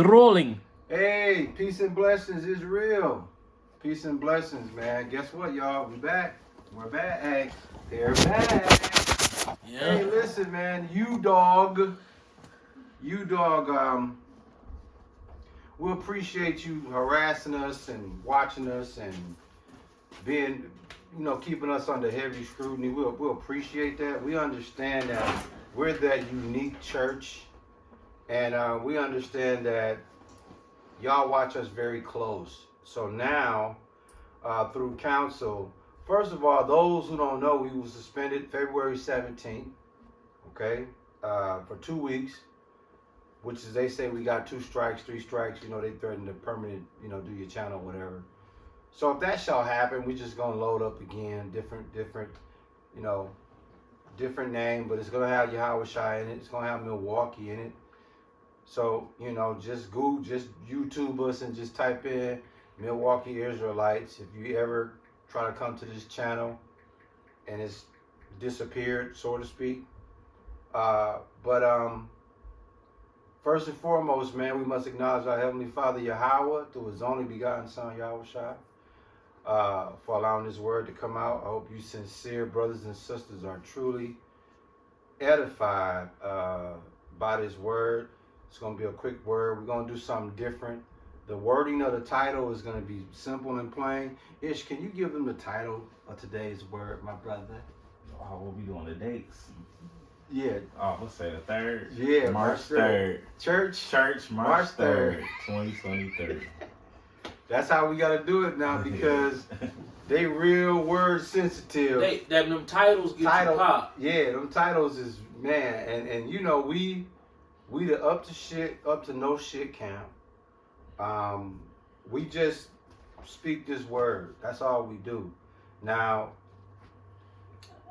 Rolling. Hey, peace and blessings is real. Peace and blessings, man. Guess what, y'all? We back. We're back. Hey, they're back. Yeah. Hey, listen, man. You dog. We appreciate you harassing us and watching us and being, keeping us under heavy scrutiny. We'll appreciate that. We understand that we're that unique church, and we understand that y'all watch us very close. So now, through council, first of all, those who don't know, we were suspended February 17th, okay, for 2 weeks, which is, they say we got 2 strikes, 3 strikes, they threaten to permanent, do your channel, whatever. So if that shall happen, we just gonna load up again, you know, different name, but it's gonna have Yahweh Shai in it. It's gonna have Milwaukee in it. So, just YouTube us and just type in Milwaukee Israelites. If you ever try to come to this channel and it's disappeared, so to speak. But first and foremost, man, we must acknowledge our Heavenly Father Yahweh through His only begotten Son, Yahweh Shai, for allowing this word to come out. I hope you sincere brothers and sisters are truly edified by this word. It's going to be a quick word. We're going to do something different. The wording of the title is going to be simple and plain. Ish, can you give them the title of today's word, my brother? Oh, what we doing, the dates? Yeah. Oh, let's say the 3rd? Yeah, March 3rd. Church, March 3rd, 2023. That's how we got to do it now, because they real word sensitive. Them titles get you pop. Yeah, them titles is, man, and we the up to no shit camp. We just speak this word. That's all we do. Now,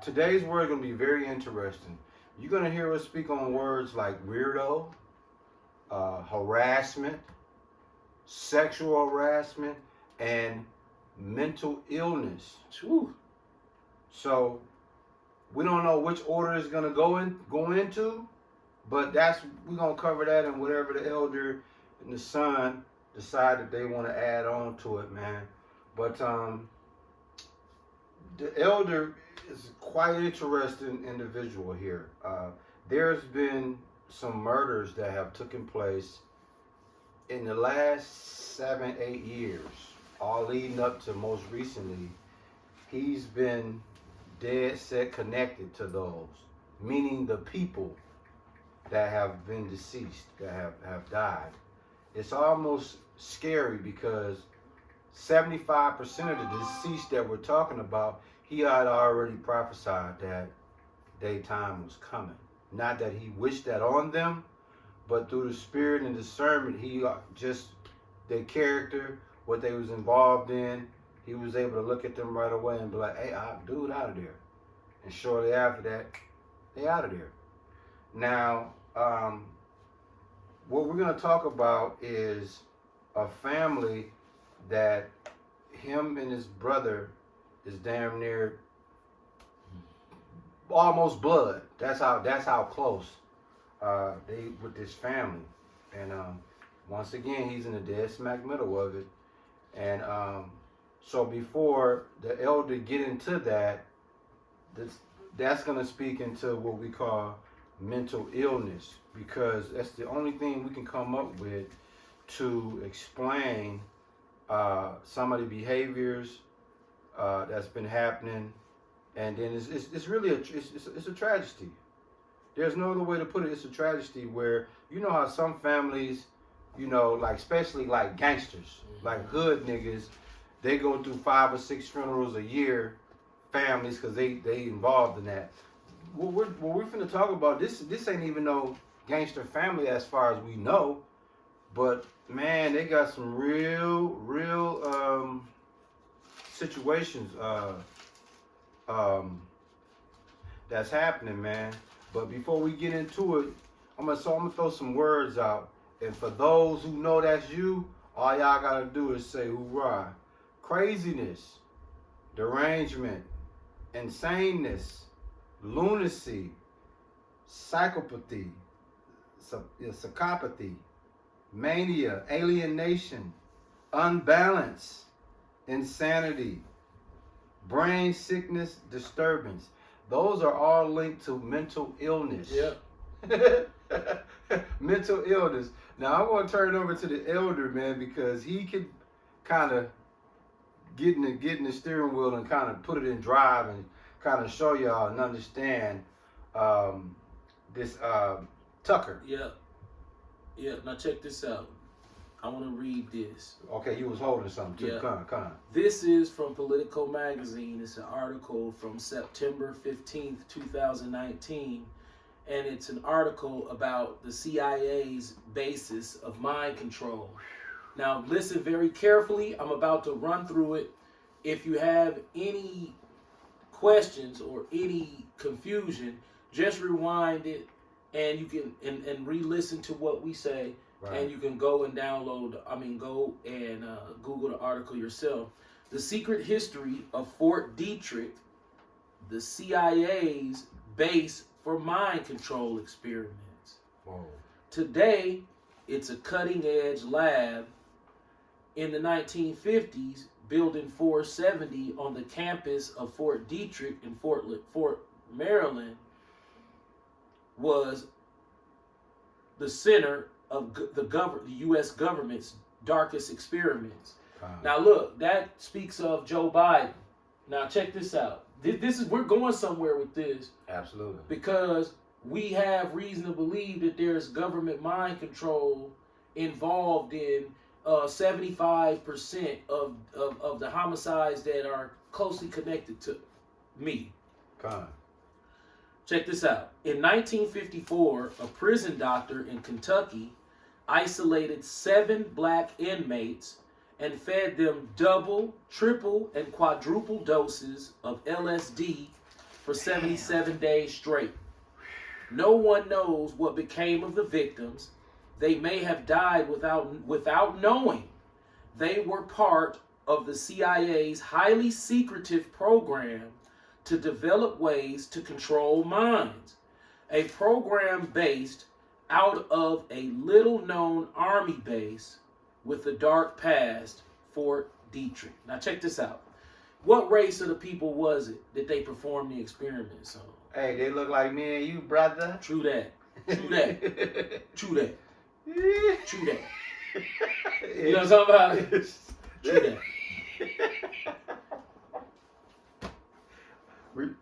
today's word is gonna be very interesting. You're gonna hear us speak on words like weirdo, harassment, sexual harassment, and mental illness. Whew. So we don't know which order it's gonna go into. But we're going to cover that, and whatever the elder and the son decide that they want to add on to it, man. But the elder is quite interesting individual here. There's been some murders that have taken place in the last 7-8 years, all leading up to most recently. He's been dead set connected to those, meaning the people that have been deceased, that have died. It's almost scary because 75% of the deceased that we're talking about, he had already prophesied that their time was coming. Not that he wished that on them, but through the spirit and discernment, he just, their character, what they was involved in, he was able to look at them right away and be like, hey, dude, out of there. And shortly after that, they out of there. Now, what we're going to talk about is a family that him and his brother is damn near almost blood. That's how close they with this family. And once again, he's in the dead smack middle of it. And so before the elder get into that, that's going to speak into what we call mental illness, because that's the only thing we can come up with to explain some of the behaviors that's been happening. And then it's really a tragedy. There's no other way to put it. It's a tragedy where, how some families, like especially like gangsters, like hood niggas, they go through 5 or 6 funerals a year, families, because they involved in that. What we're finna talk about, this ain't even no gangster family as far as we know, but man, they got some real situations that's happening, man. But before we get into it, I'm gonna throw some words out, and for those who know that's you, all y'all gotta do is say hoorah. Craziness, derangement, insaneness, lunacy, psychopathy, psychopathy, mania, alienation, unbalance, insanity, brain sickness, disturbance. Those are all linked to mental illness. Yep. Mental illness. Now I want to turn it over to the elder, man, because he could kind of get in the steering wheel and kind of put it in drive and kind of show y'all and understand this Tucker. Yeah. Yeah. Now check this out. I want to read this. Okay, you was holding something too. Yeah. Come on. This is from Politico Magazine. It's an article from September 15th, 2019. And it's an article about the CIA's basis of mind control. Now, listen very carefully. I'm about to run through it. If you have any questions or any confusion, just rewind it and you can and re-listen to what we say. Right. And you can go and go and Google the article yourself. The Secret History of Fort Detrick, the CIA's base for mind control experiments. Whoa. Today, it's a cutting-edge lab. In the 1950s, Building 470 on the campus of Fort Detrick in Fort Maryland was the center of the U.S. government's darkest experiments. Now look, that speaks of Joe Biden. Now check this out. We're going somewhere with this. Absolutely. Because we have reason to believe that there's government mind control involved in 75% of the homicides that are closely connected to me. Check this out. In 1954, a prison doctor in Kentucky isolated 7 black inmates and fed them double, triple, and quadruple doses of LSD for 77 days straight. No one knows what became of the victims. They may have died without knowing. They were part of the CIA's highly secretive program to develop ways to control minds. A program based out of a little-known army base with a dark past, Fort Detrick. Now check this out. What race of the people was it that they performed the experiments on? Hey, they look like me and you, brother. True that. True that. True that. True that. You know what I'm talking about? True that.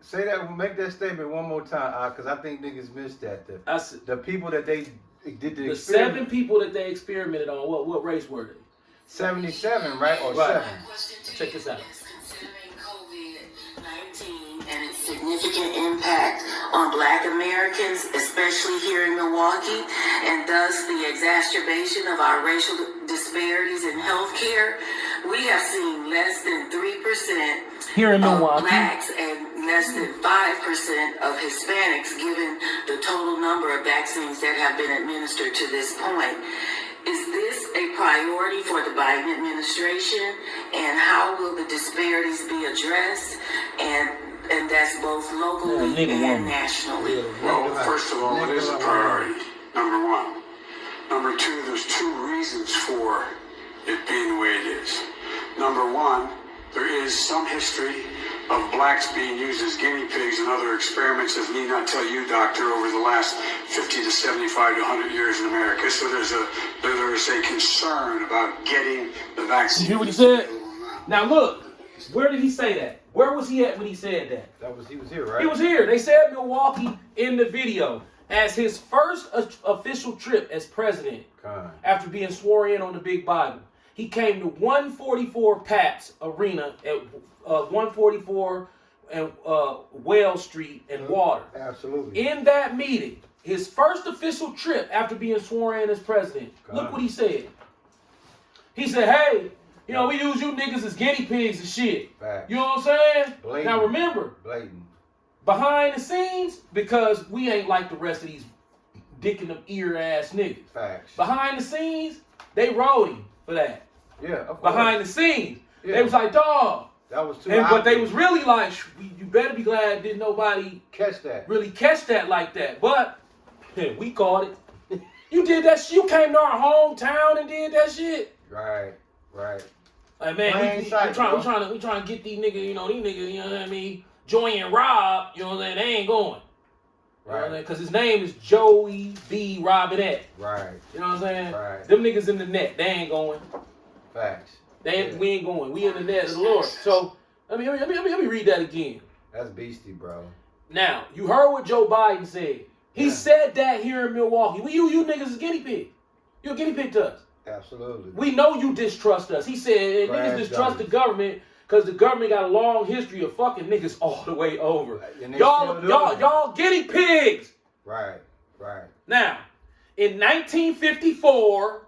Say that. Make that statement one more time, because I think niggas missed that. The people that they did the experiment. 7 people that they experimented on. What race were they? 77, right? Or right. 7. Check this out. Considering COVID-19 and its significant impact on Black Americans, especially here in Milwaukee, and thus the exacerbation of our racial disparities in healthcare, we have seen less than 3% here in Milwaukee, Blacks and less than 5% of Hispanics given the total number of vaccines that have been administered to this point. Is this a priority for the Biden administration? And how will the disparities be addressed? And that's both locally and nationally. Well, first of all, it is a priority, number one. Number two, there's 2 reasons for it being the way it is. Number one, there is some history of blacks being used as guinea pigs in other experiments, as need not tell you, doctor, over the last 50 to 75 to 100 years in America. So there is a concern about getting the vaccine. You hear what he said? Now look, where did he say that? Where was he at when he said that? He was here, right? He was here. They said Milwaukee in the video as his first official trip as president after being sworn in on the Big Bible. He came to 144 Paps Arena at 144 and Whale Street and Water. Absolutely. In that meeting, his first official trip after being sworn in as president, look what he said. He said, hey, you know, we use you niggas as guinea pigs and shit. Facts. You know what I'm saying? Blatant. Now remember, behind the scenes, because we ain't like the rest of these dick in them ear ass niggas. Facts. Behind the scenes, they rode him for that. Yeah, of course. Behind the scenes, they was like, dog. That was too. But they was really like, you better be glad didn't nobody catch that. Really catch that like that. But we caught it. You did that shit. You came to our hometown and did that shit. Right. Like, man, we trying to get these niggas, you know what I mean? Joey and Rob, you know what I'm saying? They ain't going. Right. Because his name is Joey B. Robinette. Right. You know what I'm saying? Right. Them niggas in the net. They ain't going. Facts. We ain't going. We in the net of the Lord. So, let me read that again. That's beastie, bro. Now, you heard what Joe Biden said. He said that here in Milwaukee. You niggas is guinea pig. You a guinea pig to us. Absolutely. We know you distrust us. He said niggas distrust the government because the government got a long history of fucking niggas all the way over. Y'all guinea pigs. Right. Now, in 1954,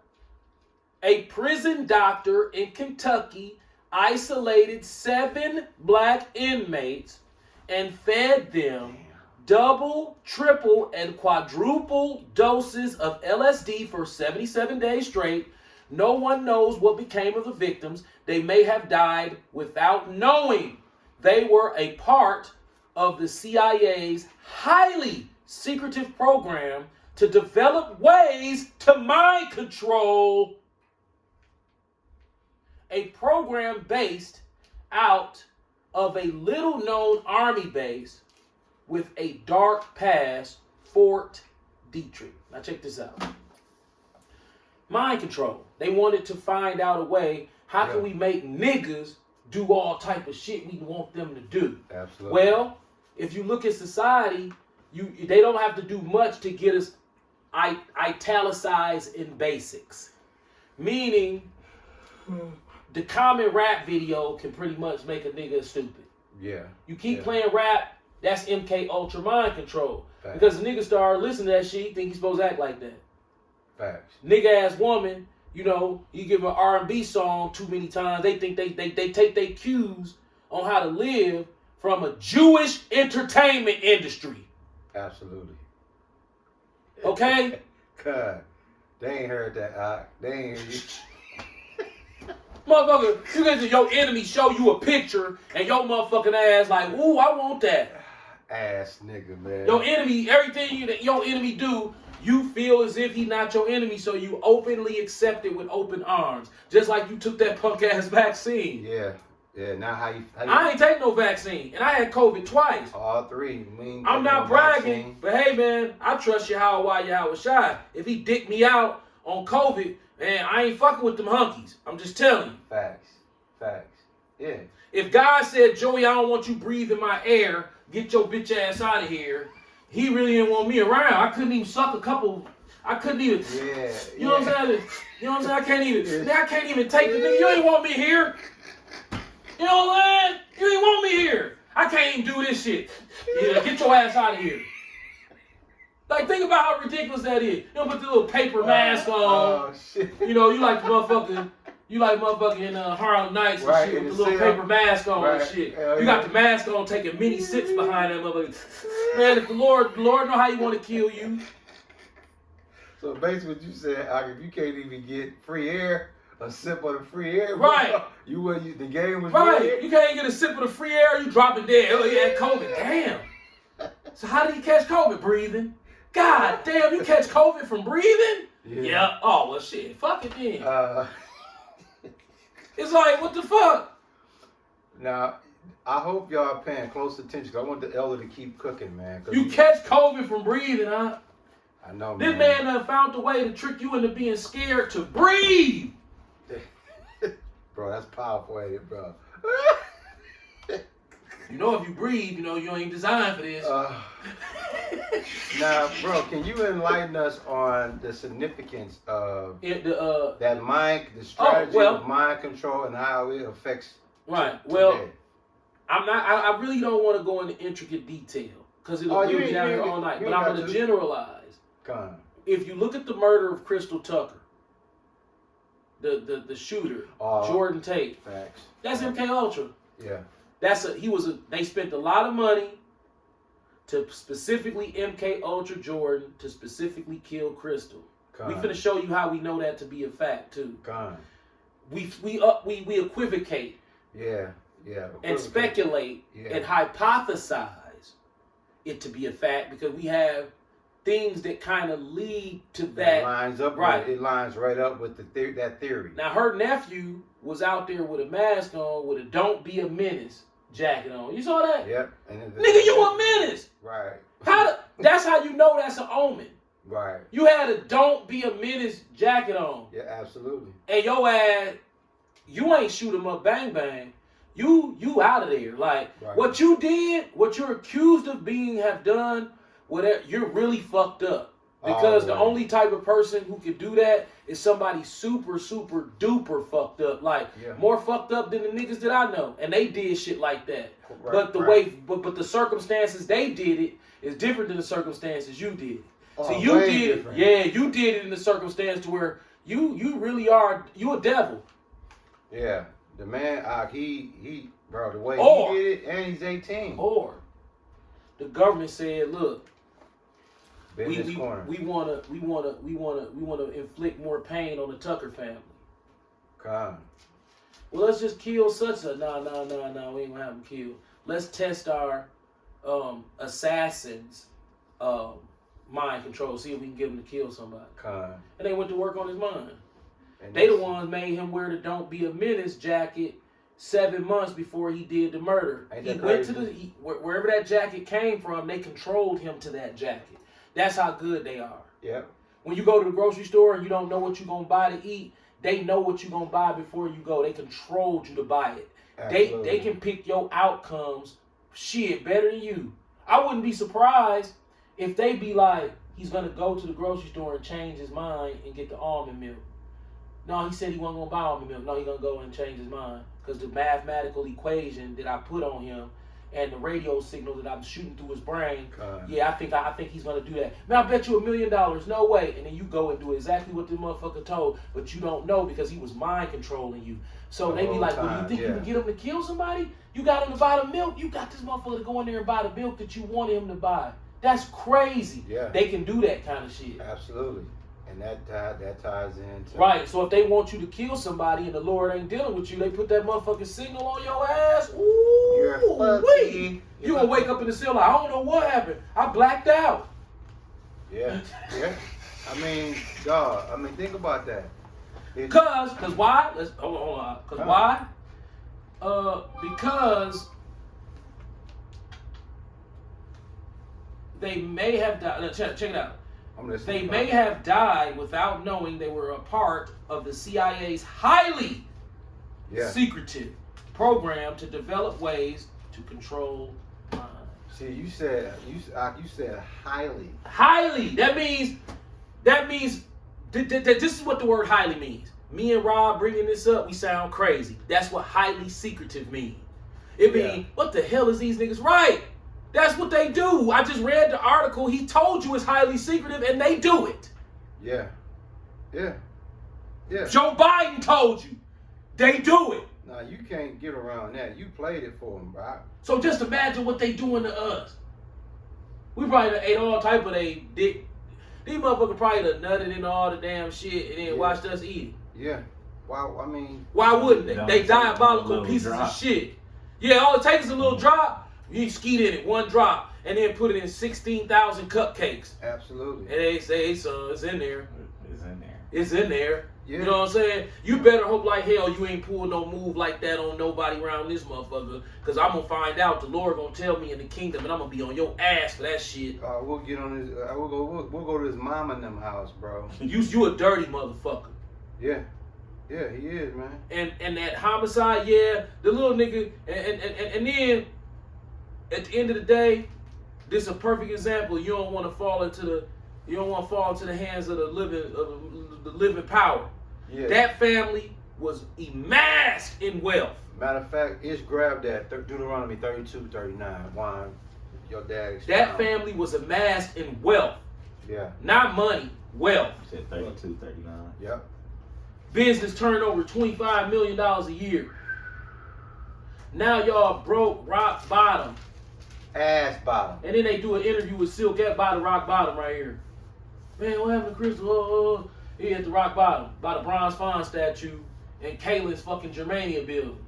a prison doctor in Kentucky isolated 7 black inmates and fed them double, triple, and quadruple doses of LSD for 77 days straight. No one knows what became of the victims. They may have died without knowing. They were a part of the CIA's highly secretive program to develop ways to mind control. A program based out of a little-known army base with a dark past, Fort Detrick. Now check this out. Mind control. They wanted to find out a way, how can we make niggas do all type of shit we want them to do? Absolutely. Well, if you look at society, they don't have to do much to get us italicized in basics. Meaning, the common rap video can pretty much make a nigga stupid. Yeah. You keep playing rap, that's MK Ultra mind control. Facts. Because the nigga start listening to that shit, he think he's supposed to act like that. Facts. Nigga ass woman, you know, you give an R&B song too many times, they think they take their cues on how to live from a Jewish entertainment industry. Absolutely. Okay? God, they ain't heard that. They ain't heard you. Motherfucker, you get to your enemy show you a picture and your motherfucking ass like, ooh, I want that. Ass nigga, man. Your enemy, everything that your enemy do, you feel as if he's not your enemy, so you openly accept it with open arms. Just like you took that punk ass vaccine. Yeah. Now how you I ain't take no vaccine, and I had COVID twice. all 3. I'm not bragging, but hey man, I trust Yahweh Shai. If he dick me out on COVID, man, I ain't fucking with them hunkies. I'm just telling you. Facts. Yeah. If God said, Joey, I don't want you breathing my air, get your bitch ass out of here, he really didn't want me around. I couldn't even suck a couple. I couldn't even. Yeah. You know what I'm saying? You know what I'm saying? I can't even take the nigga. You ain't want me here. You know what I'm saying? You ain't want me here. I can't even do this shit. Yeah, get your ass out of here. Like, think about how ridiculous that is. You don't put the little paper mask on. Oh, shit. You know, you like motherfucking Harlem Nights and Right, shit in with the the little cell. paper mask on and shit. Hell You got the mask on, taking many sips behind that motherfucker. Man, if the Lord know how he want to kill you. So basically what you said, if you can't even get free air, a sip of the free air, Right. the game was Right. rigged? You can't get a sip of the free air, you dropping dead. Oh, you had COVID. Damn. So how did you catch COVID? Breathing. God damn, you catch COVID from breathing? Yeah. Oh, well, shit. Fuck it then. It's like, what the fuck? Now, I hope y'all paying close attention, because I want the elder to keep cooking, man. You catch COVID from breathing, huh? I know, This man done found a way to trick you into being scared to breathe. Bro, that's powerful, ain't it, bro? You know, if you breathe, you know, you ain't designed for this. Now, bro, can you enlighten us on the significance of the strategy of mind control and how it affects right. today? Well, I really don't want to go into intricate detail because it'll leave me down here all night. But I'm going to generalize. If you look at the murder of Crystal Tucker, the shooter, Jordan Tate, facts. That's MK Ultra. Yeah. They spent a lot of money to specifically MK Ultra Jordan to specifically kill Crystal. We finna show you how we know that to be a fact too. We equivocate. Yeah. And speculate and hypothesize it to be a fact because we have things that kind of lead to That that. lines up. Right. It lines right up with that theory. Now her nephew was out there with a mask on, with a "Don't Be a Menace" jacket on. You saw that? Yep. And Nigga, you a menace. Right. That's how you know that's an omen. Right. You had a "Don't Be a Menace" jacket on, Yeah, absolutely. and your ass, you ain't shoot 'em up, bang bang. You out of there. Like Right. what you did, what you're accused of have done, whatever. You're really fucked up. Because the Always. only type of person who could do that is somebody super, super duper fucked up. Like, Yeah. more fucked up than the niggas that I know. And they did shit like that. Right, But the right. but the circumstances they did it is different than the circumstances you did. Oh, See, you way did different. you did it in the circumstance to where you really are, you a devil. Yeah. The man, he, bro, the way Or- he did it, and he's 18. Or the government said, look, Business corner. we wanna inflict more pain on the Tucker family. Con. Well, let's just kill such a no. We ain't gonna have them killed. Let's test our assassins' mind control. See if we can get him to kill somebody. Con. And they went to work on his mind. And They the that's- ones made him wear the "Don't Be a Menace" jacket 7 months before he did the murder. Ain't He that went to crazy? wherever that jacket came from. They controlled him to that jacket. That's how good they are. Yep. When you go to the grocery store and you don't know what you're gonna buy to eat, they know what you're gonna buy before you go. They controlled you to buy it. Absolutely. They can pick your outcomes shit better than you. I wouldn't be surprised if they be like, he's gonna go to the grocery store and change his mind and get the almond milk. No, he said he wasn't gonna buy almond milk. No, he's gonna go and change his mind because the mathematical equation that I put on him and the radio signal that I'm shooting through his brain. Con. Yeah, I think he's gonna do that. Man, I bet you $1 million. No way. And then you go and do exactly what the motherfucker told, but you don't know because he was mind controlling you. So The they be whole like, well, you time, think you yeah. can get him to kill somebody? You got him to buy the milk. You got this motherfucker to go in there and buy the milk that you wanted him to buy. That's crazy. Yeah. They can do that kind of shit. Absolutely. And that ties into Right. So if they want you to kill somebody and the Lord ain't dealing with you, they put that motherfucking signal on your ass. Ooh, You're wee. fucking- You gonna wake up in the cell like, I don't know what happened. I blacked out. Yeah. Yeah. I mean, dog. I mean, think about that. Cause why? Let's hold on. Cause why? Because they may have died. Check it out. I'm listening. They may have died without knowing they were a part of the CIA's highly Yeah. secretive program to develop ways to control minds. See, you said highly. Highly. That means this is what the word highly means. Me and Rob bringing this up, we sound crazy. That's what highly secretive means. It means, Yeah. what the hell is these niggas? Right. That's what they do. I just read the article. He told you it's highly secretive, and they do it. Yeah. Yeah. Yeah. Joe Biden told you. They do it. Nah, you can't get around that. You played it for him, bro. So just imagine what they doing to us. We probably done ate all type of they dick. These motherfuckers probably done nutted in all the damn shit and then Yeah. watched us eat it. Yeah. Wow. I mean. Why wouldn't they? Don't They take diabolical a little pieces of drop. shit. Yeah, all it takes is a little drop. You skeet in it, one drop, and then put it in 16,000 cupcakes. Absolutely. And they say, son, it's in there. It's in there. It's in there. Yeah. You know what I'm saying? You better hope like hell you ain't pulled no move like that on nobody around this motherfucker. Because I'm going to find out. The Lord going to tell me in the kingdom, and I'm going to be on your ass for that shit. We'll get on this. We'll go to his mom and them house, bro. You a dirty motherfucker. Yeah. Yeah, he is, man. And that homicide, yeah, the little nigga, and then at the end of the day, this is a perfect example. You don't want to fall into the hands of the living power. Yeah. That family was amassed in wealth. Matter of fact, it's grabbed that Deuteronomy 32:39. Why your dad? That family was amassed in wealth, Yeah. not money, wealth. You said 32, 39. Yep. Business turnover $25 million a year. Now y'all broke, rock bottom. Ass bottom. And then they do an interview with Silk at by the rock bottom right here. Man, what happened to Crystal? He at the rock bottom by the bronze fawn statue and Kaylin's fucking Germania building.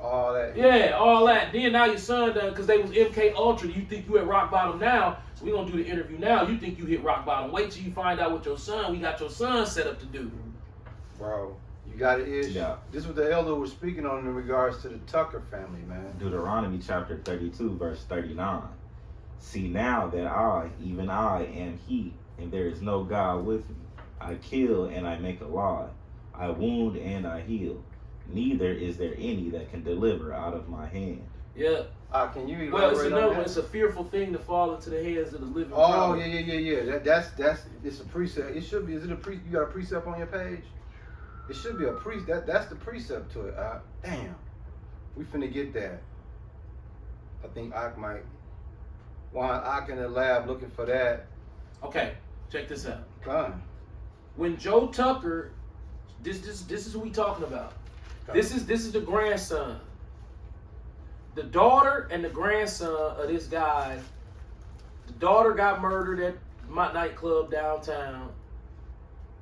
All that. Yeah, all that. Then now your son done, because they was MK Ultra, you think you at rock bottom now, so we gonna do the interview now. You think you hit rock bottom. Wait till you find out what your son, we got your son set up to do. Bro, you got an issue. Yeah. This is what the elder was speaking on in regards to the Tucker family, man. Deuteronomy chapter 32, verse 39. See now that I, even I, am he, and there is no God with me. I kill and I make alive. I wound and I heal. Neither is there any that can deliver out of my hand. Yeah. Can you elaborate Well, it's on another. that? It's a fearful thing to fall into the hands of the living. Oh prophet. yeah. That's it's a precept. It should be. Is it a pre? You got a precept on your page? It should be a That's the precept to it. Damn, we finna get that. I think I might. While I in the lab looking for that. Okay, check this out. Come. When Joe Tucker, this is who we talking about. This is the grandson. The daughter and the grandson of this guy. The daughter got murdered at my nightclub downtown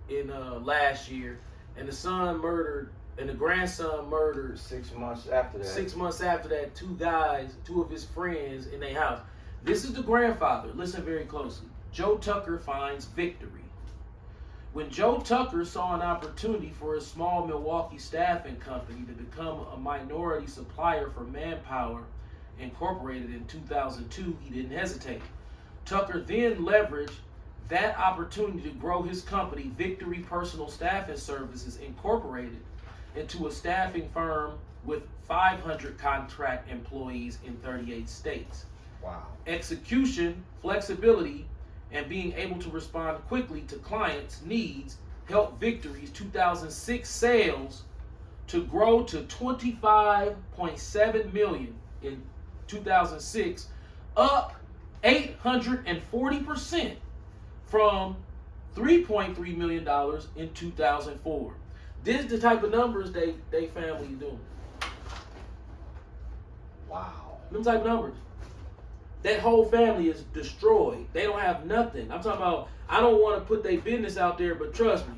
in last year, and the son murdered, and the grandson murdered 6 months after that. 6 months after that. Two of his friends in their house. This is the grandfather. Listen very closely. Joe Tucker finds victory. When Joe Tucker saw an opportunity for a small Milwaukee staffing company to become a minority supplier for Manpower Incorporated in 2002, he didn't hesitate. Tucker then leveraged that opportunity to grow his company, Victory Personal Staffing Services Incorporated, into a staffing firm with 500 contract employees in 38 states. Wow. Execution, flexibility, and being able to respond quickly to clients' needs helped Victory's 2006 sales to grow to $25.7 million in 2006, up 840% from $3.3 million in 2004. This is the type of numbers they family doing. Wow. Them type of numbers. That whole family is destroyed. They don't have nothing. I'm talking about, I don't want to put their business out there, but trust me.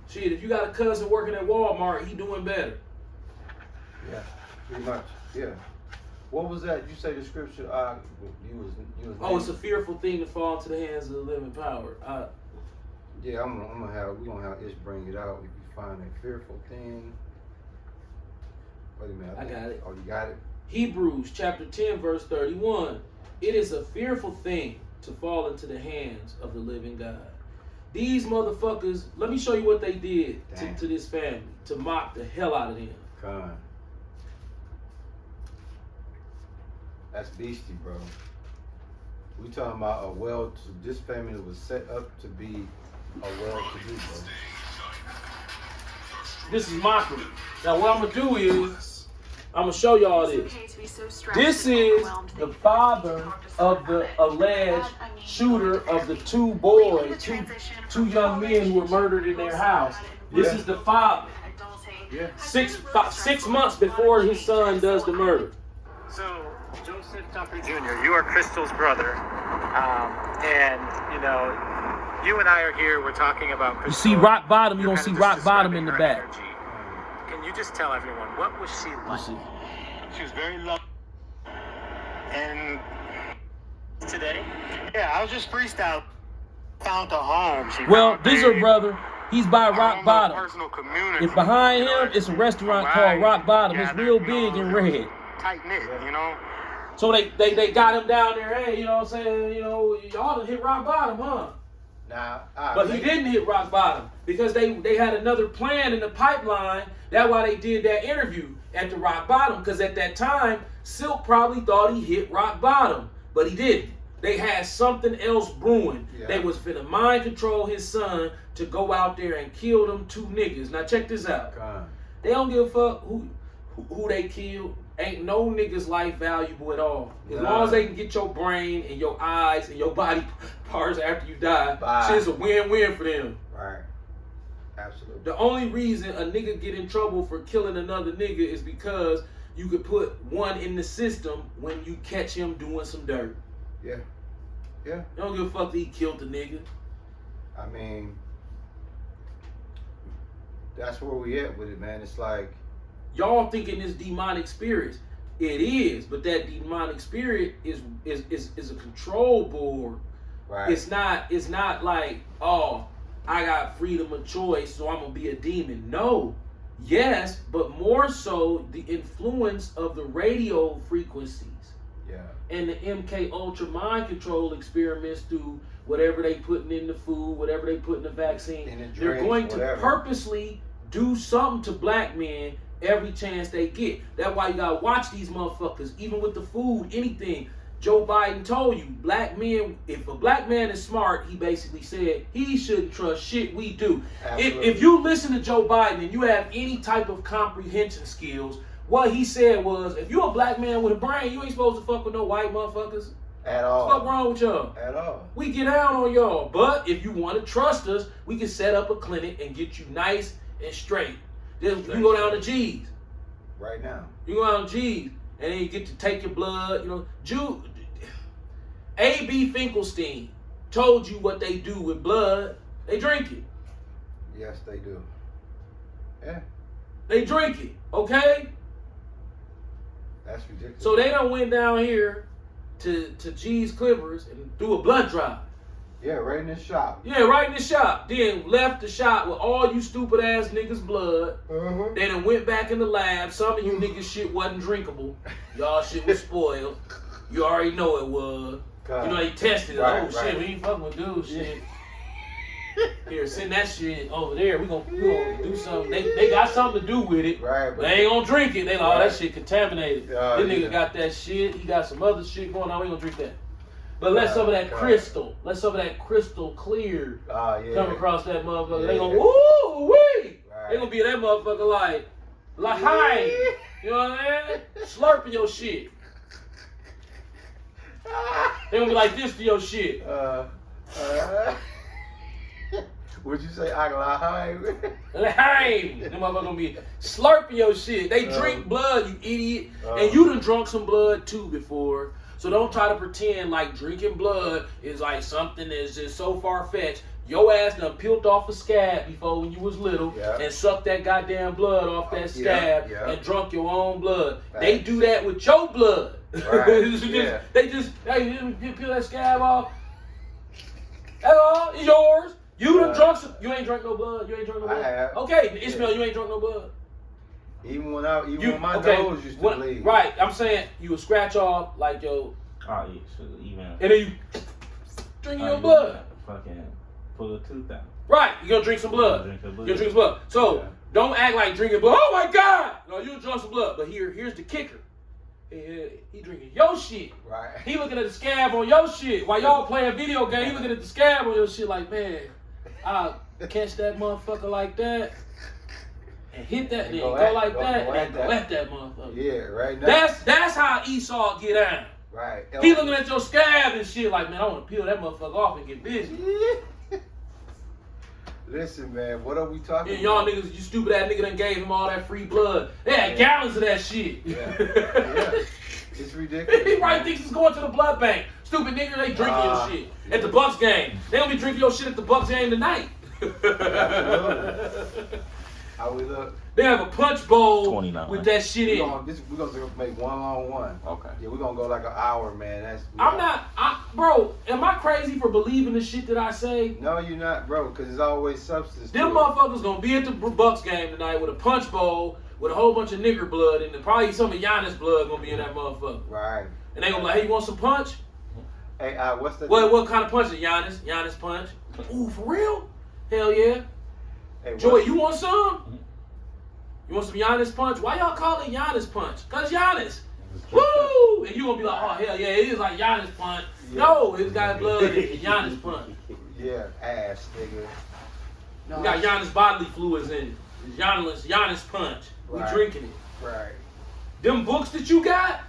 Shit, if you got a cousin working at Walmart, he doing better. Yeah, pretty much. Yeah. What was that? You say the scripture? You was. Oh, it's a fearful thing to fall into the hands of the living power. Yeah, we gonna have Ish bring it out. If you find a fearful thing. Wait a minute. I got it. Oh, you got it. Hebrews chapter 10, verse 31. It is a fearful thing to fall into the hands of the living God. These motherfuckers, let me show you what they did to this family, to mock the hell out of them. Con. That's beastie, bro. We talking about this family was set up to be a well-to-do, bro. This is mockery. Now what I'm going to do is, I'm going to show y'all this. This is the father of the alleged shooter of the two boys, two young men who were murdered in their house. This is the father. Yeah. 6 months before his son does the murder. So, Joseph Tucker Jr., you are Crystal's brother. And, you and I are here, we're talking about Crystal. You see rock bottom, you're going to see You're kinda rock just bottom in the describing her back. energy. Can you just tell everyone, what was she You like? see. She was very loving. And today? Yeah, I was just freestyle. Found a home. Well, this is her brother. He's by Rock Bottom. Personal community. If behind him, it's a restaurant called Rock Bottom. It's real big and red. Tight knit, So they got him down there. Hey, you know what I'm saying? Y'all done hit rock bottom, huh? Nah. But he didn't hit rock bottom because they had another plan in the pipeline. That's why they did that interview at the rock bottom, because at that time, Silk probably thought he hit rock bottom, but he didn't. They had something else brewing. Yeah. They was finna mind control his son to go out there and kill them two niggas. Now check this out. Con. They don't give a fuck who they killed. Ain't no nigga's life valuable at all. As long as they can get your brain and your eyes and your body parts after you die, shit's a win-win for them. Right. Absolutely. The only reason a nigga get in trouble for killing another nigga is because you could put one in the system when you catch him doing some dirt. Yeah. Yeah. You don't give a fuck that he killed the nigga. I mean, that's where we at with it, man. It's like y'all thinking it's demonic spirits. It is, but that demonic spirit is a control board. Right. It's not like, oh, I got freedom of choice, so I'm gonna be a demon. No. Yes, but more so the influence of the radio frequencies. Yeah. And the MK Ultra mind control experiments through whatever they putting in the food, whatever they put in the vaccine. In the They're drinks, going whatever. to purposely do something to black men every chance they get. That's why you gotta watch these motherfuckers, even with the food, anything. Joe Biden told you, black men, if a black man is smart, he basically said he shouldn't trust shit we do. If you listen to Joe Biden and you have any type of comprehension skills, what he said was, if you're a black man with a brain, you ain't supposed to fuck with no white motherfuckers. At What's all. fuck wrong with y'all? At all. We get down on y'all. But if you want to trust us, we can set up a clinic and get you nice and straight. Then you go down to G's. Right now. You go down to G's. And then you get to take your blood. You know, A.B. Finkelstein told you what they do with blood. They drink it. Yes, they do. Yeah. They drink it. Okay? That's ridiculous. So they done went down here to G's Clippers and do a blood drive. Yeah, right in the shop. Yeah, right in the shop. Then left the shop with all you stupid ass niggas' blood. Uh-huh. They done went back in the lab. Some of you niggas shit wasn't drinkable. Y'all shit was spoiled. You already know it was. God. You know they tested it. Right, Oh shit, right. we ain't fucking with dude shit. Here, send that shit over there. We gonna do something. They got something to do with it. Right, But they ain't gonna drink it. They like, oh, Right. that shit contaminated. Oh, This nigga yeah. got that shit. He got some other shit going on. We ain't gonna drink that. But let some of that God. crystal. Let some of that crystal clear Yeah. come across that motherfucker. Yeah. They gonna woo wee. Right. They gonna be that motherfucker like hi. You know what I mean? Slurping your shit. They gonna be like this to your shit. What'd you say? Aglaheim? Hey, them motherfuckers gonna be slurping your shit. They drink blood, you idiot. And you done drunk some blood too before. So don't try to pretend like drinking blood is like something that's just so far-fetched. Your ass done peeled off a scab before when you was little and sucked that goddamn blood off that scab and drunk your own blood. They do that with your blood. Right. They just peel that scab off. That's all. It's yours. You done drunk some. You ain't drunk no blood. You ain't drunk no blood. I have. Okay, Ishmael, you ain't drunk no blood. Even when my nose used to bleed. Right, I'm saying you would scratch off like your, Oh yeah, should even. and then you drinking your blood. Fucking pull a tooth out. Right, you gonna drink some blood. Drink the You blood. gonna drink some blood. So Yeah. don't act like drinking blood. Oh my God! No, you drunk some blood. But here's the kicker. He drinking your shit. Right. He looking at the scab on your shit. While y'all playing video game, he looking at the scab on your shit like, man, I'll catch that motherfucker like that and hit that, then go like that, and go at that motherfucker. Yeah, right now. That's how Esau get down. Right. He looking at your scab and shit like, man, I want to peel that motherfucker off and get busy. Listen, man, what are we talking And y'all about? niggas, you stupid ass nigga done gave him all that free blood. They had gallons of that shit. Yeah. It's ridiculous. He probably thinks he's going to the blood bank. Stupid nigga, they drinking your shit at the Bucks game. They gonna be drinking your shit at the Bucks game tonight. How we look? They have a punch bowl 29. with that shit in. We're gonna make one-on-one. Okay. Yeah, we're gonna go like an hour, man. Bro, am I crazy for believing the shit that I say? No, you're not, bro, because there's always substance. Them to it. motherfuckers gonna be at the Bucks game tonight with a punch bowl with a whole bunch of nigger blood and probably some of Giannis blood gonna be in that motherfucker. Right. And they gonna be like, hey, you want some punch? Hey, what's the? What kind of punch is Giannis? Giannis punch? Ooh, for real? Hell yeah. Hey, Joey, you want some? You want some Giannis punch? Why y'all call it Giannis punch? Cause Giannis. Woo! And you gonna be like, oh hell yeah, it is like Giannis punch. Yeah. No, it's got blood in it. Giannis punch. Yeah, ass, nigga. We got Giannis bodily fluids in it. It's Giannis punch. We Right. drinking it. Right. Them books that you got,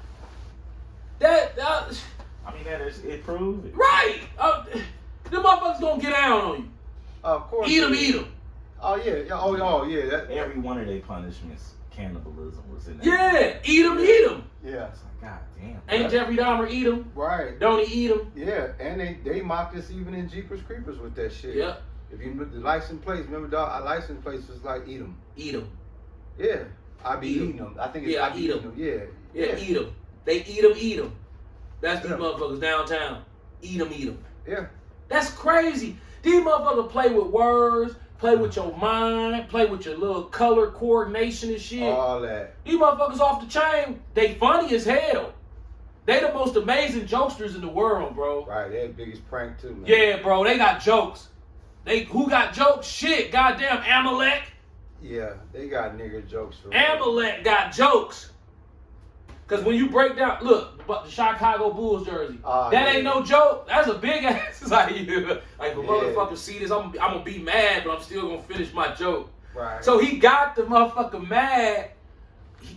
that I mean, it proves it. right. Them motherfuckers gonna get down on you. Of course. Eat them. Oh yeah. Oh yeah. Every one of their punishments, cannibalism was in there. Yeah, eat them. Yeah. It's like, God damn. Ain't Jeffrey Dahmer eat them? Right. Don't he eat them? Yeah, and they mocked us even in Jeepers Creepers with that shit. Yep. If you the license plates, remember our license plates was like eat them. Eat them. Yeah. I be eating them. I think it's Yeah, I be eat eating 'em. them. Yeah. Yeah, eat them. They eat them. That's these Yeah. motherfuckers downtown. Eat them. Yeah. That's crazy. These motherfuckers play with words, play with your mind, play with your little color coordination and shit. All that. These motherfuckers off the chain, they funny as hell. They the most amazing jokesters in the world, bro. Right. They're the biggest prank too, man. Yeah, bro, they got jokes. Who got jokes? Shit, goddamn Amalek. Yeah. They got nigga jokes for real. Amalek got jokes. Cause when you break down, look, but the Chicago Bulls jersey, Oh, that yeah. ain't no joke. That's a big ass. Like if a Yeah. motherfucker see this, I'm gonna be mad, but I'm still gonna finish my joke. Right. So he got the motherfucker mad,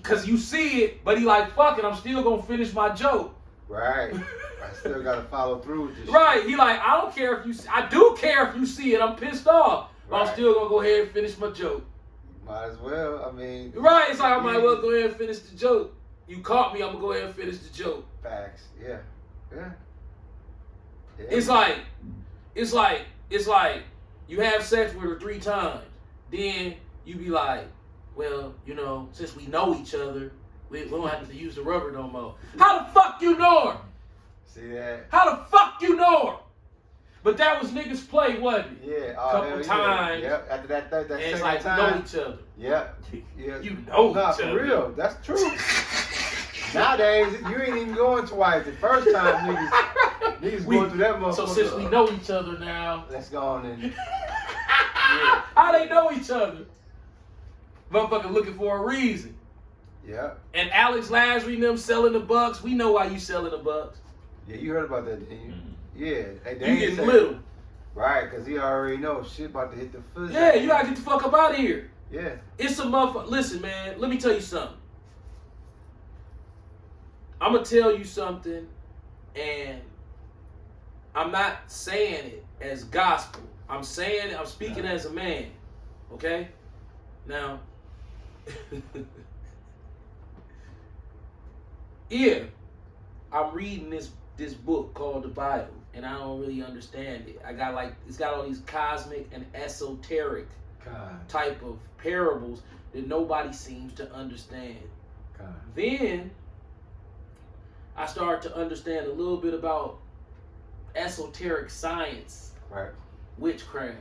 cause you see it, but he like, fuck it, I'm still gonna finish my joke. Right. I still gotta follow through with this. Right? He like, I don't care if you, I do care if you see it. I'm pissed off, but I'm Right. still gonna go ahead and finish my joke. Shit. Might as well. I mean. Right? It's like I might well go ahead and finish the joke. You caught me, I'm gonna go ahead and finish the joke. Facts. Yeah. Yeah. Yeah. It's like you have sex with her 3 times. Then you be like, well, you know, since we know each other, we don't have to use the rubber no more. How the fuck you know her? See that? How the fuck you know her? But that was niggas play, wasn't it? Yeah. Couple hell yeah. times. Yep. After that And second it's like time. we know each other. Yep. Yeah. You know Nah, each for other. real. That's true. Nowadays, you ain't even going twice. The first time, niggas going through that motherfucker. So since we know each other now, Let's go on and. how they know each other? Motherfucker looking for a reason. Yeah. And Alex Lasry and them selling the Bucks. We know why you selling the Bucks. Yeah, you heard about that, didn't you? Yeah. Hey, they You ain't getting say- little. Right, because he already knows shit about to hit the foot. Yeah, you gotta get the fuck up out of here. Yeah. It's a motherfucker. Listen, man, let me tell you something. I'm gonna tell you something, and I'm not saying it as gospel. I'm speaking as a man. Okay? Now, yeah, I'm reading this book called the Bible, and I don't really understand it. It's got all these cosmic and esoteric God. type of parables that nobody seems to understand. God. Then I started to understand a little bit about esoteric science, Right. witchcraft,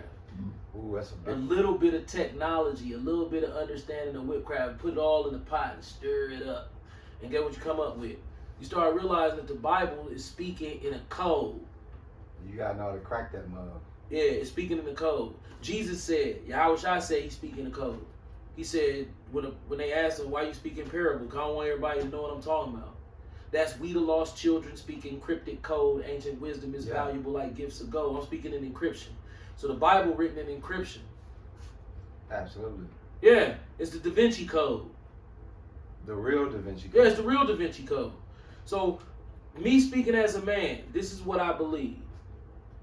Ooh, that's a a big. little bit of technology, a little bit of understanding of witchcraft, put it all in the pot and stir it up. And get what you come up with. You start realizing that the Bible is speaking in a code. You gotta know how to crack that mug. Yeah, it's speaking in the code. Jesus said, Yahushua said he's speaking in code. He said, when they asked him, why you speak in parable? Because I don't want everybody to know what I'm talking about. That's we the lost children speaking cryptic code. Ancient wisdom is valuable like gifts of gold. I'm speaking in encryption. So the Bible written in encryption. Absolutely. Yeah, it's the Da Vinci Code. The real Da Vinci Code. Yeah, it's the real Da Vinci Code. So, me speaking as a man, this is what I believe.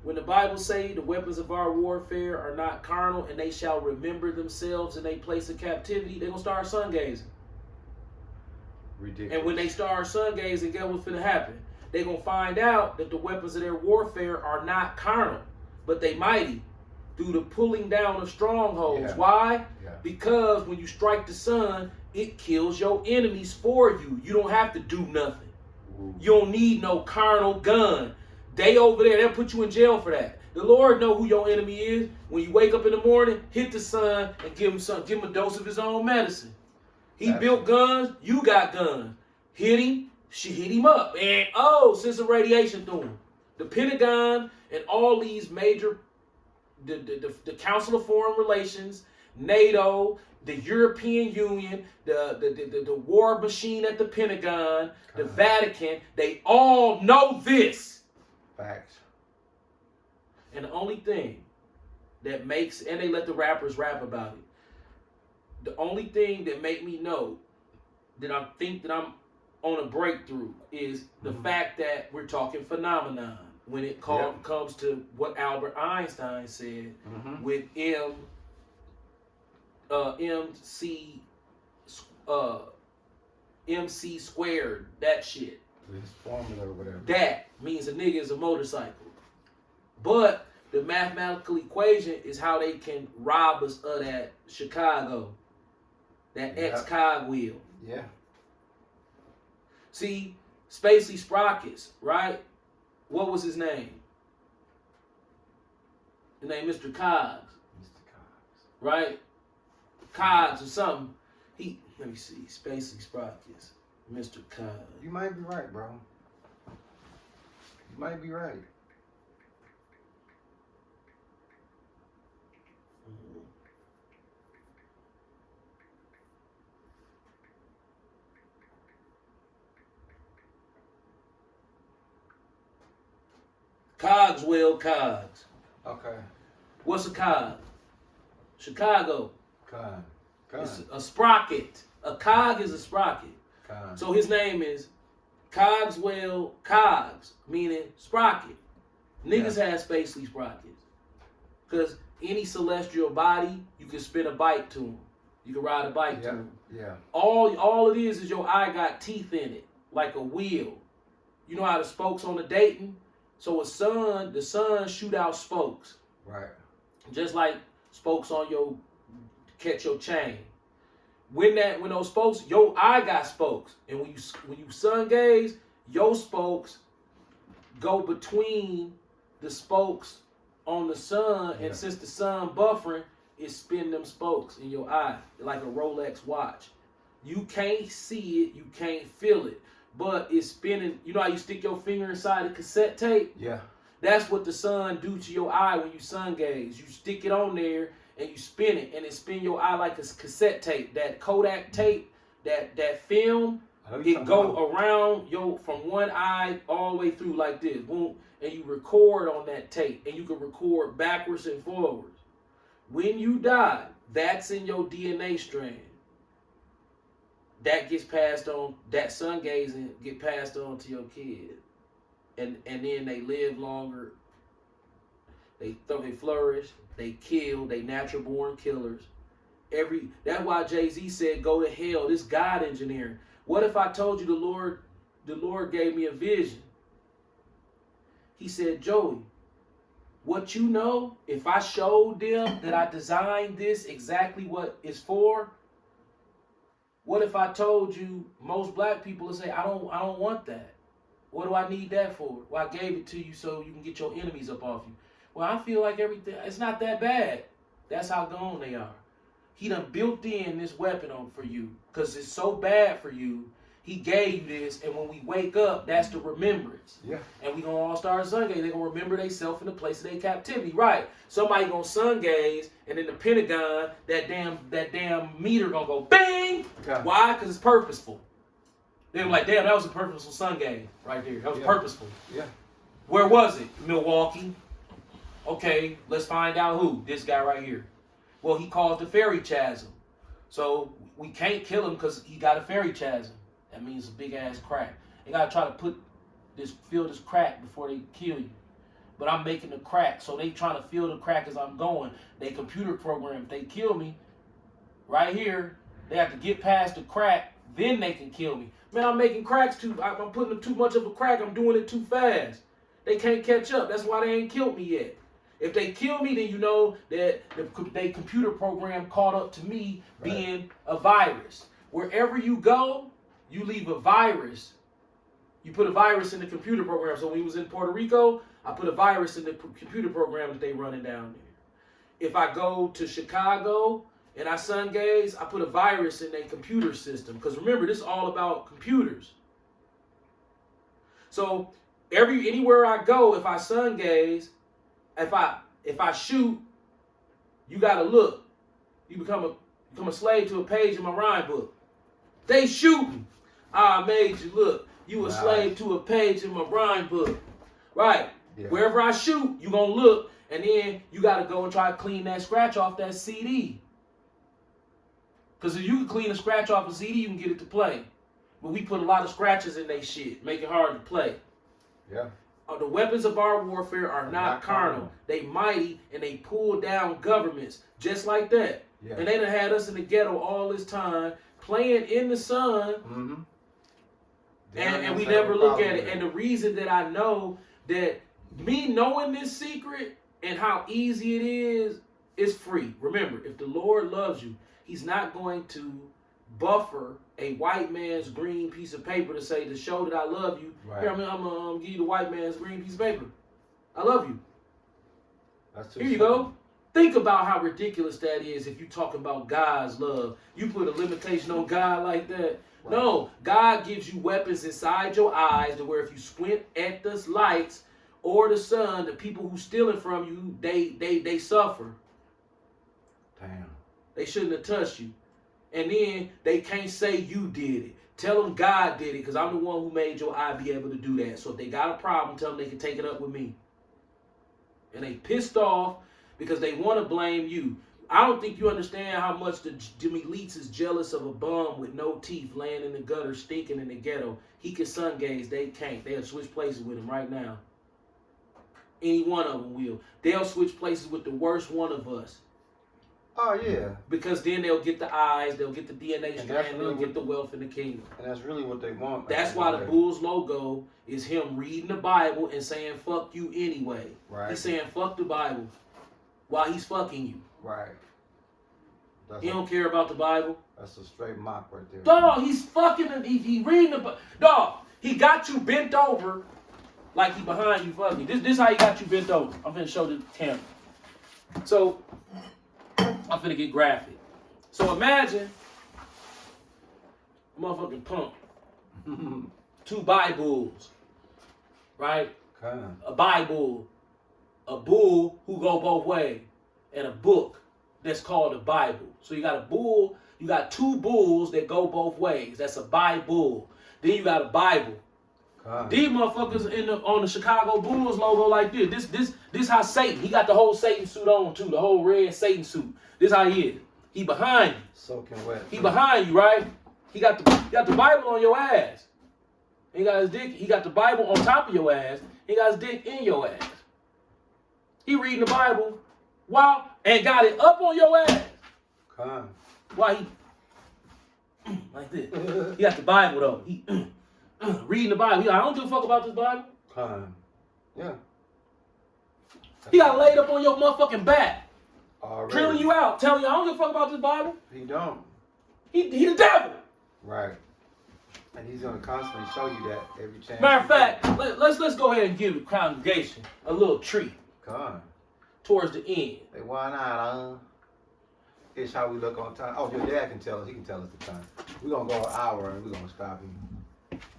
When the Bible say the weapons of our warfare are not carnal and they shall remember themselves in a place of captivity, they're going to start sun gazing. Ridiculous. And when they start sun gazing, guess what's going to happen? They're going to find out that the weapons of their warfare are not carnal, but they mighty through the pulling down of strongholds. Yeah. Why? Yeah. Because when you strike the sun, it kills your enemies for you. You don't have to do nothing. Ooh. You don't need no carnal gun. They over there, they'll put you in jail for that. The Lord know who your enemy is. When you wake up in the morning, hit the sun and give him a dose of his own medicine. He built guns, you got guns. Hit him, she hit him up. And send some radiation through him. The Pentagon and all these major, the Council of Foreign Relations, NATO, the European Union, the war machine at the Pentagon, the Vatican, they all know this. Facts. And the only thing that makes, and they let the rappers rap about it, the only thing that make me know that I think that I'm on a breakthrough is the fact that we're talking phenomenon when it comes to what Albert Einstein said with MC squared, that shit. His formula or whatever. That means a nigga is a motorcycle. But the mathematical equation is how they can rob us of that Chicago. that Yep. X-cogwheel. Yeah. See, Spacely Sprockets, right? What was his name? His name Mr. Cogs, Mr. Cox. right? Cogs or something. Let me see, Spacely Sprockets, Mr. Cogs. You might be right, bro. You might be right. Cogswell Cogs. Okay. What's a cog? Chicago. Con. It's a sprocket. A cog is a sprocket. Con. So his name is Cogswell Cogs, meaning sprocket. Niggas have Spacely Sprockets. Because any celestial body, you can spin a bike to them. You can ride a bike to them. Yeah. All it is your eye got teeth in it, like a wheel. You know how the spokes on the Dayton? So the sun shoot out spokes. Right. Just like spokes on your catch your chain. When those spokes, your eye got spokes, and when you sun gaze, your spokes go between the spokes on the sun, Yeah. and since the sun buffering, it spin them spokes in your eye like a Rolex watch. You can't see it, you can't feel it, but it's spinning. You know how you stick your finger inside a cassette tape? Yeah. That's what the sun do to your eye when you sun gaze. You stick it on there and you spin it, and it spin your eye like a cassette tape. That Kodak tape, that film, it go around from one eye all the way through like this. Boom, and you record on that tape, and you can record backwards and forwards. When you die, that's in your DNA strand. That gets passed on. That sun gazing get passed on to your kid. And then they live longer. They flourish. They kill. They natural born killers. That's why Jay-Z said, "Go to hell." This God engineering. What if I told you the Lord gave me a vision? He said, "Joey, what you know, if I showed them that I designed this exactly what it's for, what if I told you most black people would say, I don't want that. What do I need that for? Well, I gave it to you so you can get your enemies up off you. Well, I feel like it's not that bad. That's how gone they are. He done built in this weapon for you because it's so bad for you. He gave you this, and when we wake up, that's the remembrance. Yeah. And we gonna all start sun gaze. They gonna remember themselves in the place of their captivity. Right. Somebody gonna sun gaze, and in the Pentagon, that damn meter gonna go bing. Yeah. Why? Because it's purposeful. They were like, damn, that was a purposeful sun gaze right there. That was purposeful. Yeah. Where was it? Milwaukee. Okay, let's find out who. This guy right here. Well, he caused a fairy chasm. So we can't kill him because he got a fairy chasm. That means a big ass crack. They gotta try to fill this crack before they kill you. But I'm making the crack, so they trying to fill the crack as I'm going. They computer program. If they kill me, right here, they have to get past the crack, then they can kill me. Man, I'm making cracks I'm putting too much of a crack. I'm doing it too fast. They can't catch up. That's why they ain't killed me yet. If they kill me, then you know that they computer program caught up to me being a virus. Wherever you go, you leave a virus. You put a virus in the computer program. So when he was in Puerto Rico, I put a virus in the computer program that they running down there. If I go to Chicago and I sun gaze, I put a virus in their computer system. Because remember, this is all about computers. So anywhere I go, if I sun gaze, if I shoot, you gotta look. You become a slave to a page in my rhyme book. They shooting. I made you look. You a slave to a page in my rhyme book. Right. Yeah. Wherever I shoot, you gonna look, and then you gotta go and try to clean that scratch off that CD. Because if you can clean a scratch off a CD, you can get it to play. But we put a lot of scratches in they shit, make it hard to play. Yeah. The weapons of our warfare are not carnal. They mighty, and they pull down governments just like that. Yeah. And they done had us in the ghetto all this time, playing in the sun, and we never look at it. And the reason that I know that me knowing this secret and how easy it is free. Remember, if the Lord loves you, he's not going to buffer a white man's green piece of paper to say, to show that I love you. Right. Here, I'm gonna give you the white man's green piece of paper. I love you. That's Here you go. Think about how ridiculous that is if you talking about God's love. You put a limitation on God like that. Right. No, God gives you weapons inside your eyes to where if you squint at the lights or the sun, the people who stealing from you, they suffer. Damn. They shouldn't have touched you. And then they can't say you did it. Tell them God did it, because I'm the one who made your eye be able to do that. So if they got a problem, tell them they can take it up with me. And they pissed off because they want to blame you. I don't think you understand how much the elites is jealous of a bum with no teeth laying in the gutter, stinking in the ghetto. He can sun gaze, they can't. They'll switch places with him right now. Any one of them will. They'll switch places with the worst one of us. Oh yeah. Because then they'll get the eyes, they'll get the DNA And strand, that's they'll really get the wealth in the kingdom. And that's really what they want. That's why the Bulls logo is him reading the Bible and saying, fuck you anyway. Right. He's saying, fuck the Bible while he's fucking you. Right. That's He don't care about the Bible. That's a straight mock right there. Dog, he's fucking, he reading the Bible. Dog, he got you bent over like he behind you fucking. This how he got you bent over. I'm finna show the camera. So, I'm finna get graphic. So imagine a motherfucking pump. 2 Bibles, right? Okay. A Bible, a bull who go both ways, and a book that's called the Bible. So you got a bull, you got 2 bulls that go both ways. That's a Bible. Then you got a Bible. Okay. These motherfuckers on the Chicago Bulls logo like this. This how Satan. He got the whole Satan suit on too, the whole red Satan suit. This how he is. He behind you. Soaking wet. He behind you, right? He got the Bible on your ass. He got his dick. He got the Bible on top of your ass. He got his dick in your ass. He reading the Bible while and got it up on your ass. Okay. Why he like this? He got the Bible though. He reading the Bible. He like, I don't give a fuck about this Bible. Okay. Yeah. He got laid up on your motherfucking back, Already. drilling you out, telling you I don't give a fuck about this Bible. He don't. He the devil. Right. And he's gonna constantly show you that every chance. Matter of fact, let's go ahead and give the congregation a little treat God. towards the end. Hey, why not? It's how we look on time. Oh, your dad can tell us. He can tell us the time. We're gonna go an hour and we're gonna stop him.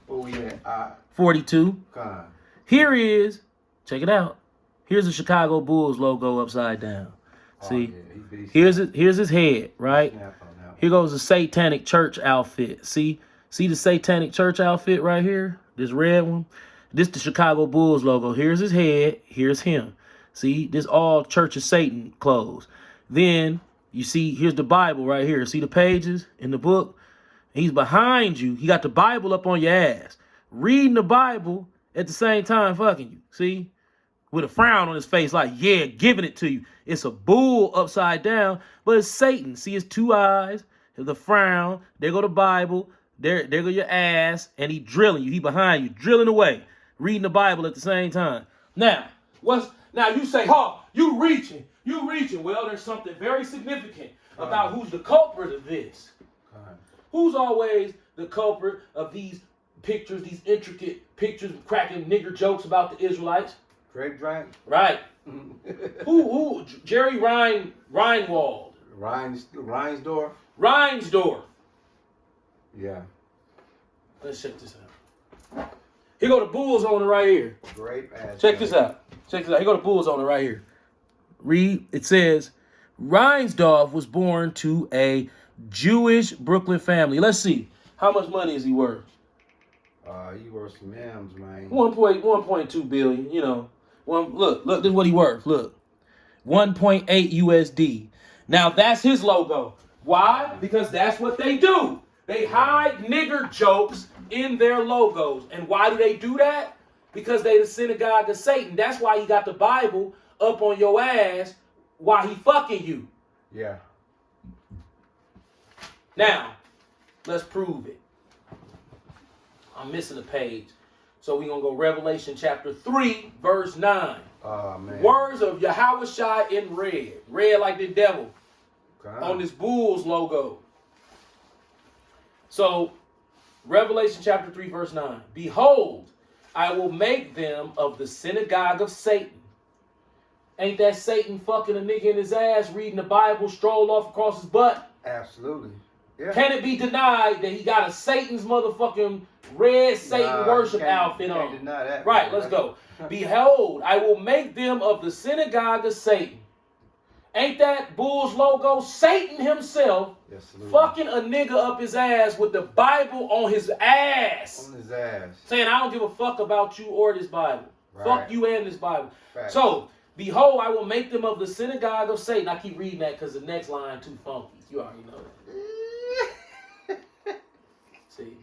Where we at? 42. God. Here is, check it out. Here's the Chicago Bulls logo upside down. See, here's his head, right? Here goes the Satanic Church outfit. See the Satanic Church outfit right here? This red one? This the Chicago Bulls logo. Here's his head. Here's him. See, this all Church of Satan clothes. Then you see, here's the Bible right here. See the pages in the book? He's behind you. He got the Bible up on your ass. Reading the Bible at the same time fucking you. See? With a frown on his face like, yeah, giving it to you. It's a bull upside down, but it's Satan. See his 2 eyes, the frown. There go the Bible. There go your ass, and he drilling you. He behind you, drilling away, reading the Bible at the same time. Now you say, oh, you reaching. Well, there's something very significant about who's the culprit of this. Who's always the culprit of these pictures, these intricate pictures, cracking nigger jokes about the Israelites? Grape drink? Right. Who? Jerry Reinwald. Reinsdorf? Reinsdorf. Yeah. Let's check this out. Here go the Bulls on it right here. Grape ass. Check this out. Here go the Bulls on it right here. Read. It says, Reinsdorf was born to a Jewish Brooklyn family. Let's see. How much money is he worth? He worth some M's, man. 1.2 billion, you know. Look, this is what he worth. Look. 1.8 USD. Now that's his logo. Why? Because that's what they do. They hide nigger jokes in their logos. And why do they do that? Because they the synagogue of Satan. That's why he got the Bible up on your ass while he fucking you. Yeah. Now, let's prove it. I'm missing a page. So we're going to go Revelation chapter 3, verse 9. Oh, man. Words of Yahushua in red. Red like the devil. God. On this Bulls logo. So, Revelation chapter 3, verse 9. Behold, I will make them of the synagogue of Satan. Ain't that Satan fucking a nigga in his ass, reading the Bible, stroll off across his butt? Absolutely. Yeah. Can it be denied that he got a Satan's motherfucking red Satan worship outfit on? Can't deny that. Right, let's go. Behold, I will make them of the synagogue of Satan. Ain't that Bulls logo? Satan himself fucking a nigga up his ass with the Bible on his ass. On his ass. Saying, I don't give a fuck about you or this Bible. Right. Fuck you and this Bible. Facts. So, behold, I will make them of the synagogue of Satan. I keep reading that because the next line too funky. You already know that. See,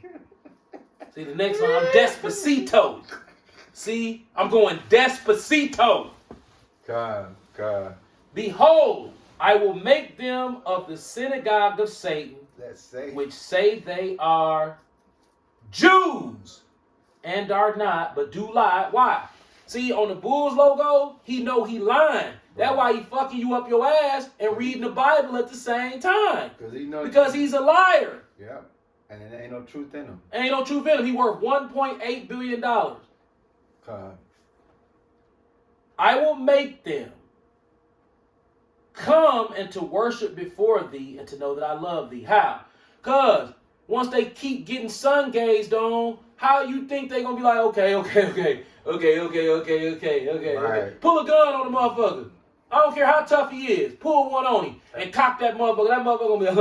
the next line, I'm Despacito. See, I'm going Despacito. God. Behold, I will make them of the synagogue of Satan, Let's say. which say they are Jews and are not, but do lie. Why? See, on the Bulls logo, he know he lying. That's why he fucking you up your ass and reading the Bible at the same time. Because he's a liar. Yeah. And there ain't no truth in him. Ain't no truth in him. He worth $1.8 billion. God. I will make them come and to worship before thee and to know that I love thee. How? Because once they keep getting sun gazed on, how you think they going to be like, okay. Right. Pull a gun on the motherfucker. I don't care how tough he is. Pull one on him and cock that motherfucker. That motherfucker going to be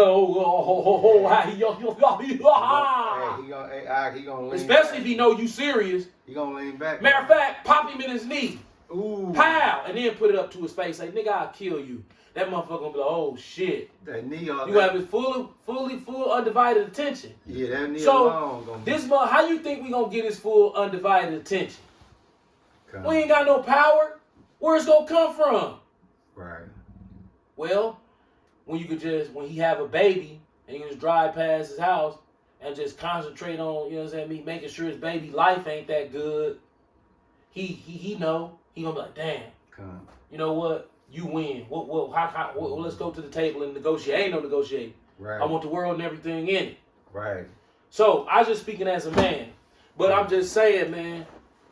He gonna lean especially back. if he know you serious. He gonna lean back. Matter of fact, pop him in his knee. Ooh. Pow! And then put it up to his face. Say, nigga, I'll kill you. That motherfucker gonna be like, oh shit. That knee all You have his full undivided attention. Yeah, that knee So, alone gonna this how you think we gonna get his full undivided attention? come. We ain't got no power. Where's it gonna come from? Right. Well, when he have a baby and you just drive past his house and just concentrate on, you know what I'm saying, making sure his baby life ain't that good. He know. He gonna be like, damn. Come. You know what? You win. Let's go to the table and negotiate. Ain't no negotiating. Right. I want the world and everything in it. Right. So I just speaking as a man, but I'm just saying, man.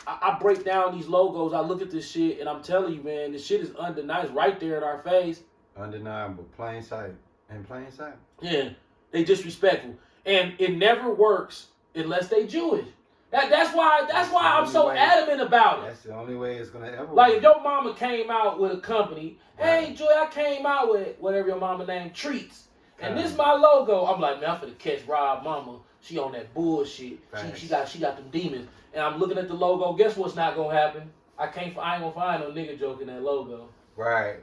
I break down these logos. I look at this shit, and I'm telling you, man, this shit is undeniable, right there in our face. Undeniable. Plain sight. In plain sight. Yeah, they disrespectful, and it never works unless they Jewish. That's why I'm so adamant about it. That's the only way it's gonna ever work. Like if your mama came out with a company, hey Joy, I came out with whatever your mama named Treats, and this my logo. I'm like, man, I'm finna catch Rob mama. She on that bullshit. She got them demons. And I'm looking at the logo. Guess what's not gonna happen? I ain't gonna find no nigga joke in that logo. Right.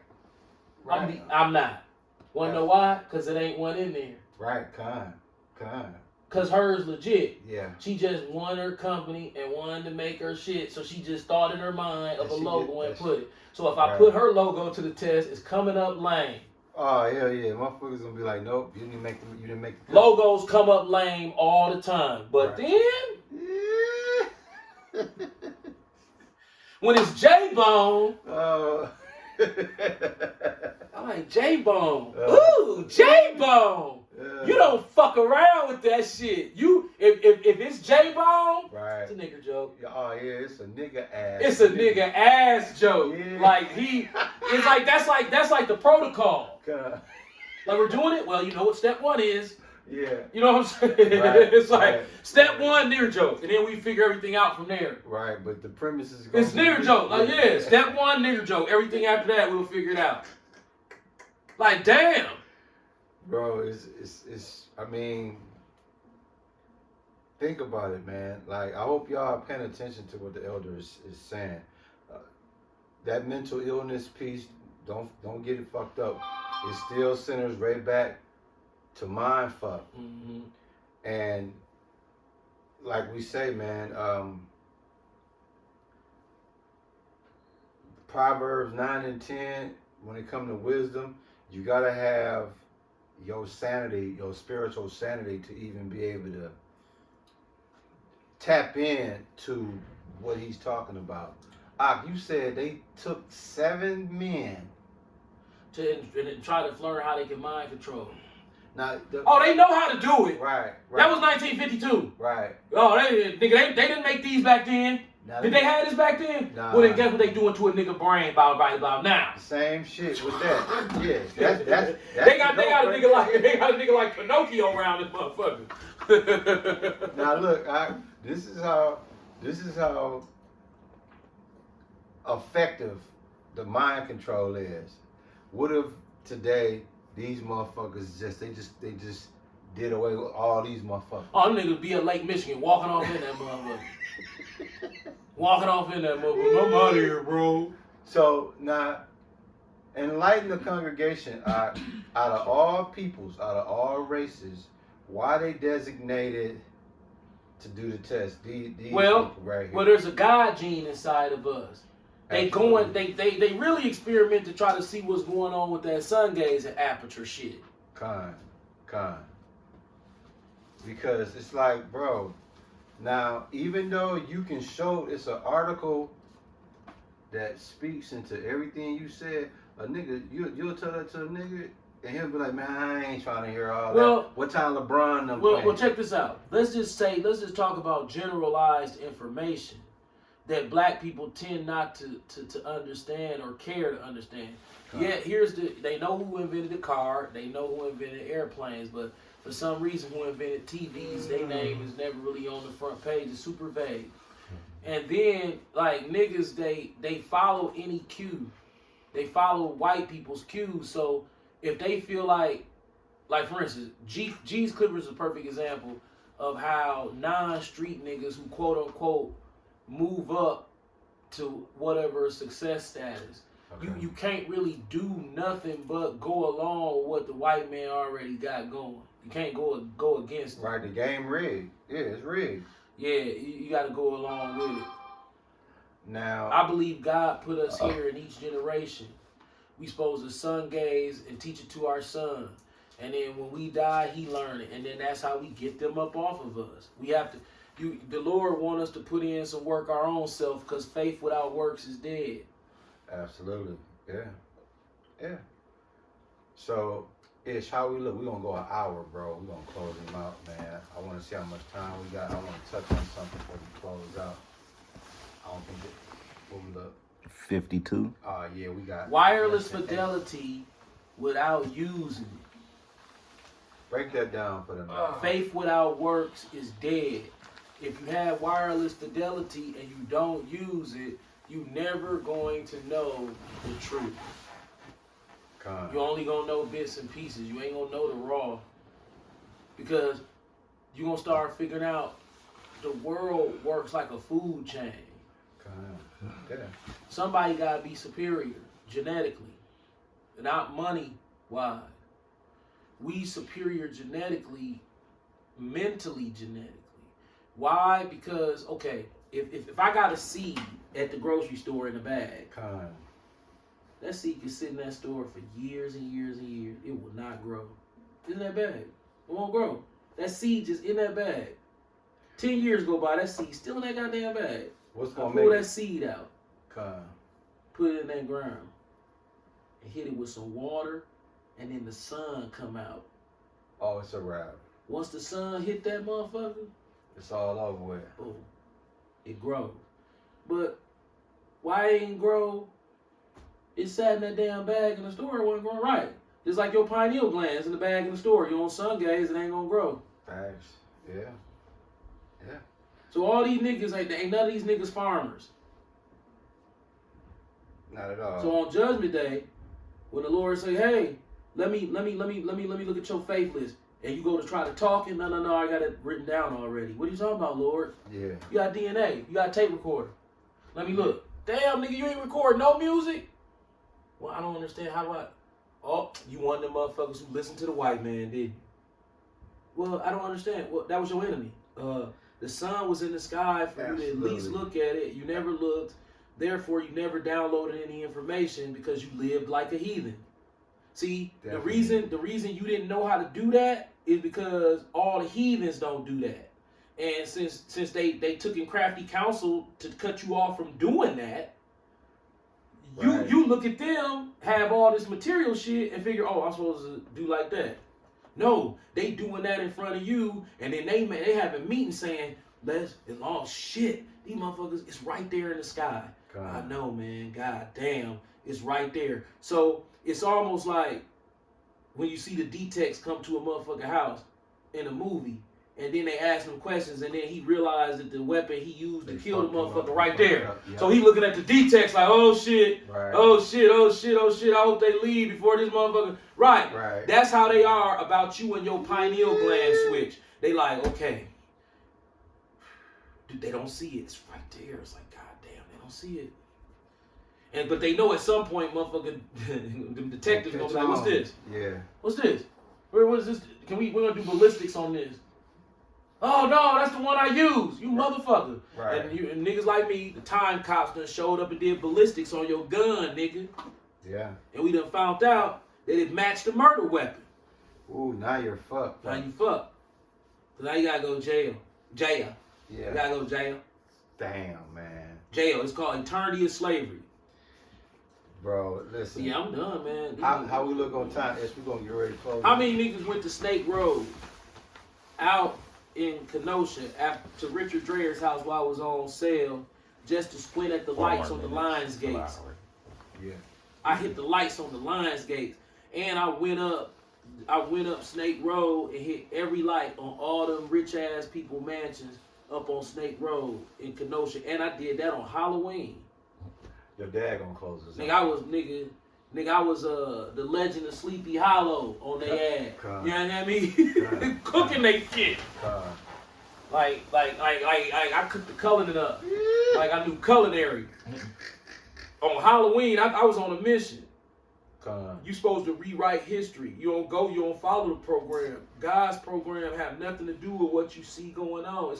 I'm not. Wanna know why? Cause it ain't one in there. Right. Con. Cause hers legit. Yeah. She just won her company and wanted to make her shit, so she just thought in her mind of a logo and put it. So if I put her logo to the test, it's coming up lame. Oh hell yeah, motherfuckers gonna be like, nope, you didn't make the Logos come up lame all the time, but then when it's J-Bone, I'm like, J-Bone. Ooh, J-Bone. You don't fuck around with that shit. If it's J-Bone, right. it's a nigga joke. Oh yeah, it's a nigga ass. It's a nigga ass joke. Yeah. Like it's like that's like the protocol. God. Like we're doing it. Well, you know what step one is. Yeah. You know what I'm saying? Right, It's like right. step one, nigger joke, and then we figure everything out from there. Right, but the premise is It's nigger joke. Like yeah, step one, nigger joke. Everything after that, we'll figure it out. Like damn. Bro, it's I mean, think about it, man. Like I hope y'all are paying attention to what the elder is saying. That mental illness piece, don't get it fucked up. It still centers right back to mind fuck. Mm-hmm. And like we say, man, Proverbs 9 and 10, when it comes to wisdom, you gotta have your sanity, your spiritual sanity, to even be able to tap in to what he's talking about. You said they took 7 men To try to learn how they can mind control. Now, Oh, they know how to do it. right. That was 1952. right. Oh, they didn't make these back then. Now, Did they have this back then? Nah. Well, then guess what they doing to a nigga brain about now? Same shit with that. Yes, that's They got a nigga like Pinocchio around this motherfucker. Now look, this is how effective the mind control is. What if today these motherfuckers they just did away with all these motherfuckers? Oh, them niggas be at Lake Michigan walking off in that motherfucker. Walking off in that motherfucker. I'm out of here, bro. So now, enlighten the congregation. Out of all peoples, out of all races, why they designated to do the test? These Well, people right here. well, there's a God gene inside of us. They really experiment to try to see what's going on with that sun gaze and aperture shit. Con. Because it's like, bro, now even though you can show it's an article that speaks into everything you said, a nigga, you'll tell that to a nigga and he'll be like, man, I ain't trying to hear all that. What time LeBron them Well, check this out. Let's just talk about generalized information that black people tend not to understand or care to understand. Yeah, they know who invented the car, they know who invented airplanes, but for some reason who invented TVs, their name is never really on the front page. It's super vague. And then like niggas, they follow any cue. They follow white people's cues. So if they feel like for instance, G's Clippers is a perfect example of how non-street niggas who quote unquote move up to whatever success status. Okay. You can't really do nothing but go along with what the white man already got going. You can't go against it. Right, the game rigged. Yeah, it's rigged. Yeah, you got to go along with it. Now, I believe God put us here in each generation. We supposed to sun gaze and teach it to our son. And then when we die, he learn it. And then that's how we get them up off of us. We have to, the Lord want us to put in some work our own self, because faith without works is dead. Absolutely. Yeah. So, Ish, how we look? We're going to go an hour, bro. We're going to close him out, man. I want to see how much time we got. I want to touch on something before we close out. I don't think what we look. 52. Yeah, we got wireless fidelity without using it. Break that down for them. Faith without works is dead. If you have wireless fidelity and you don't use it, you never going to know the truth. You only gonna know bits and pieces. You ain't gonna know the raw. Because you gonna start figuring out the world works like a food chain. Yeah. Somebody gotta be superior genetically, not money-wise. We superior genetically, mentally genetically. Why? Because, okay, if I got a seed at the grocery store in a bag, that seed can sit in that store for years and years and years. It will not grow. In that bag. It won't grow. That seed just in that bag. 10 years go by, that seed still in that goddamn bag. What's gonna pull that seed out. Put it in that ground. And hit it with some water. And then the sun come out. Oh, it's a wrap. Once the sun hit that motherfucker, it's all over with. Boom. It grows. But why it ain't grow? It sat in that damn bag in the store. It wasn't growing right. Just like your pineal glands in the bag in the store. You on sun gaze, it ain't gonna grow. Facts. Yeah. So all these niggas ain't none of these niggas farmers. Not at all. So on Judgment Day, when the Lord say, "Hey, let me look at your faith list," and you go to try to talk, and no, I got it written down already. What are you talking about, Lord? Yeah. You got DNA. You got a tape recorder. Let me look. Damn, nigga, you ain't record no music? Well, I don't understand how I... Oh, you one of them motherfuckers who listened to the white man, didn't you? Well, I don't understand. Well, that was your enemy. The sun was in the sky for you to at least look at it. You never looked. Therefore, you never downloaded any information because you lived like a heathen. See, Definitely. the reason you didn't know how to do that is because all the heathens don't do that. And since they took in crafty counsel to cut you off from doing that, you look at them, have all this material shit, and figure, oh, I'm supposed to do like that. No, they doing that in front of you, and then they having meetings saying, oh shit, these motherfuckers, it's right there in the sky. I know, man. God damn, it's right there. So it's almost like when you see the D-Techs come to a motherfucking house in a movie, and then they ask him questions, and then he realized that the weapon he used to kill the motherfucker right there. Yeah. So he looking at the D-Techs like, oh shit, Right. oh shit, oh shit, oh shit. I hope they leave before this motherfucker. Right. Right. That's how they are about you and your pineal gland switch. They like, okay. Dude, they don't see it. It's right there. It's like, god damn, they don't see it. But they know at some point, motherfucker, the detectives gonna be like, what's this? Yeah. What's this? What is this? We're gonna do ballistics on this. Oh no, that's the one I use. You motherfucker. Right. And niggas like me, the time cops done showed up and did ballistics on your gun, nigga. Yeah. And we done found out that it matched the murder weapon. Ooh, now you're fucked. Now you fucked. So now you gotta go jail. Jail. Yeah. You gotta go jail. Damn, man. Jail. It's called eternity of slavery. Bro, listen. Yeah, I'm done, man. How we look on time? Yes, we're gonna get ready to close. How many niggas went to Snake Road out in Kenosha to Richard Dreher's house while I was on sale just to squint at the lights on the Lions gates? Yeah. I hit the lights on the Lions gates, and I went up Snake Road and hit every light on all them rich ass people mansions up on Snake Road in Kenosha, and I did that on Halloween. Your dad gonna close us Nigga, out. I was the Legend of Sleepy Hollow on their ad. You know what I mean? Cooking they shit. Like I cooked the culinary up. Like I knew culinary. On Halloween, I was on a mission. You supposed to rewrite history. You don't follow the program. God's program have nothing to do with what you see going on.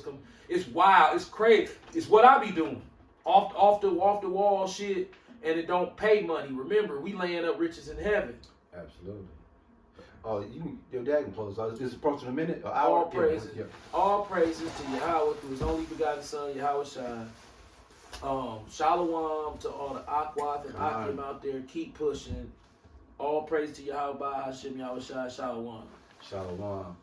It's wild. It's crazy. It's what I be doing. Off the wall shit, and it don't pay money. Remember, we laying up riches in heaven. Absolutely. Oh, your dad can close us. It's approaching a minute. An hour. All praises. Yeah. All praises to Yahweh through His only begotten Son, Yahweh Shai. Shalom to all the Aquath and Akim out there. Keep pushing. All praise to Yahweh by Hashem Yahweh Shai. Shalom. Shalom.